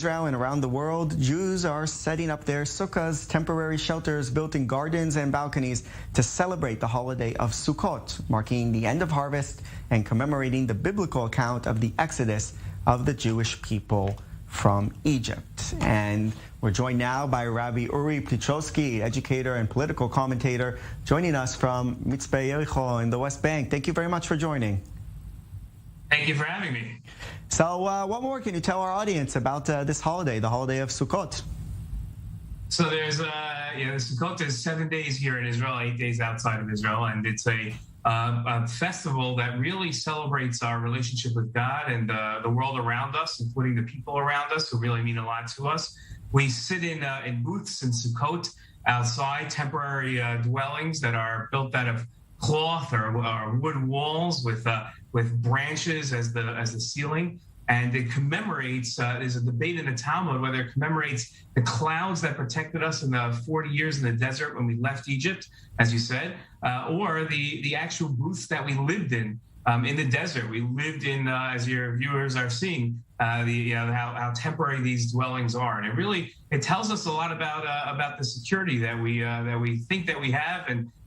Israel and around the world, Jews are setting up their sukkahs, temporary shelters built in gardens and balconies, to celebrate the holiday of Sukkot, marking the end of harvest and commemorating the biblical account of the exodus of the Jewish people from Egypt. And we're joined now by Rabbi Uri Pilichowski, educator and political commentator, joining us from Mitzpeh Yericho in the West Bank. Thank you very much for joining. Thank you for having me. So what more can you tell our audience about this holiday, the holiday of Sukkot? So there's, Sukkot is 7 days here in Israel, 8 days outside of Israel, and it's a festival that really celebrates our relationship with God and the world around us, including the people around us who really mean a lot to us. We sit in booths in Sukkot outside, temporary dwellings that are built out of cloth or wood walls with branches as the ceiling, and it commemorates. There's a debate in the Talmud whether it commemorates the clouds that protected us in the 40 years in the desert when we left Egypt, as you said, or the actual booths that we lived in the desert. We lived in, as your viewers are seeing, how temporary these dwellings are, and it tells us a lot about the security that we think that we have,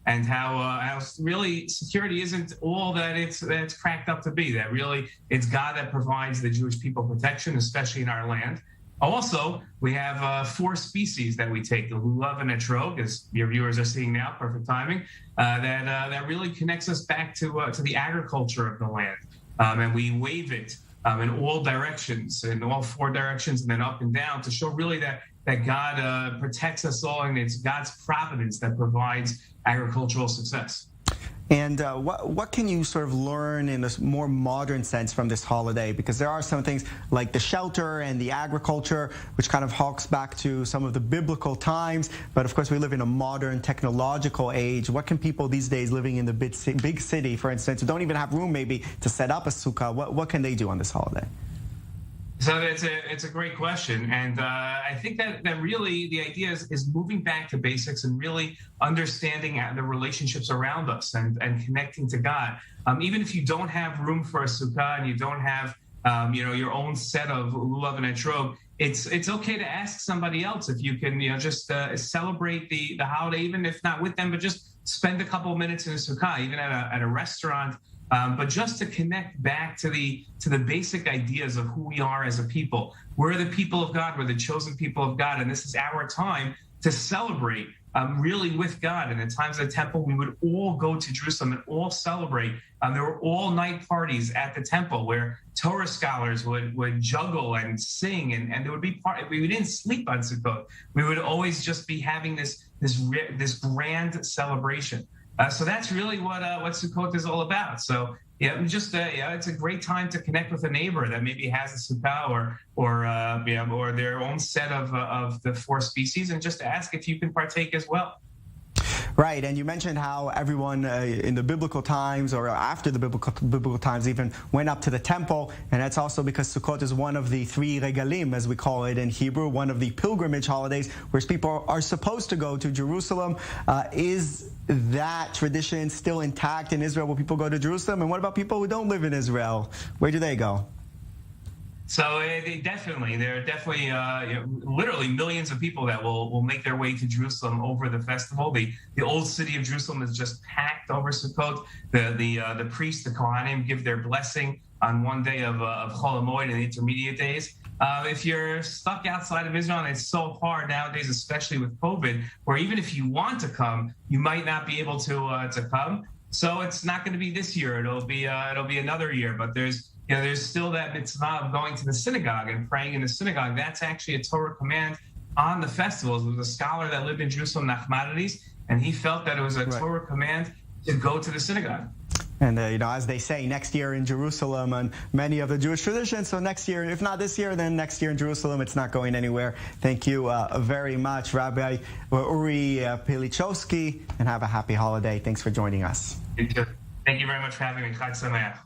and how really security isn't all that it's cracked up to be. That really it's God that provides the Jewish people protection, especially in our land. Also, we have 4 species that we take: the lulav and etrog, as your viewers are seeing now, perfect timing. That really connects us back to the agriculture of the land, and we wave it in all directions, in all 4 directions, and then up and down, to show really that God protects us all, and it's God's providence that provides agricultural success. And what can you sort of learn in this more modern sense from this holiday? Because there are some things like the shelter and the agriculture, which kind of harks back to some of the biblical times. But of course, we live in a modern technological age. What can people these days living in the big city, for instance, who don't even have room maybe to set up a sukkah, what can they do on this holiday? So it's a great question, and I think that really the idea is moving back to basics and really understanding the relationships around us and connecting to God. Even if you don't have room for a sukkah and you don't have your own set of lulav and etrog, it's okay to ask somebody else if you can just celebrate the holiday, even if not with them, but just spend a couple of minutes in a sukkah, even at a restaurant. But just to connect back to the basic ideas of who we are as a people. We're the people of God. We're the chosen people of God. And this is our time to celebrate really with God. And at times at the temple, we would all go to Jerusalem and all celebrate. There were all-night parties at the temple where Torah scholars would juggle and sing. And there would be we didn't sleep on Sukkot. We would always just be having this grand celebration. So that's really what Sukkot is all about. So it's a great time to connect with a neighbor that maybe has a sukkah or their own set of the 4 species, and just ask if you can partake as well. Right, and you mentioned how everyone in the biblical times, or after the biblical times even, went up to the temple, and that's also because Sukkot is one of the 3 regalim, as we call it in Hebrew, one of the pilgrimage holidays, where people are supposed to go to Jerusalem. Is that tradition still intact in Israel, where people go to Jerusalem? And what about people who don't live in Israel? Where do they go? So there are definitely literally millions of people that will make their way to Jerusalem over the festival. The old city of Jerusalem is just packed over Sukkot. The priests, the Kohanim, give their blessing on one day of Chol HaMoed and the intermediate days. If you're stuck outside of Israel, and it's so hard nowadays, especially with COVID, where even if you want to come, you might not be able to come. So it's not going to be this year. It'll be another year. But there's still that mitzvah of going to the synagogue and praying in the synagogue. That's actually a Torah command on the festivals. There was a scholar that lived in Jerusalem, Nachmanides, and he felt that it was a Torah command to go to the synagogue. And, as they say, next year in Jerusalem and many of the Jewish traditions. So next year, if not this year, then next year in Jerusalem, it's not going anywhere. Thank you very much, Rabbi Uri Pilichowski, and have a happy holiday. Thanks for joining us. Thank you very much for having me. Chag Sameach.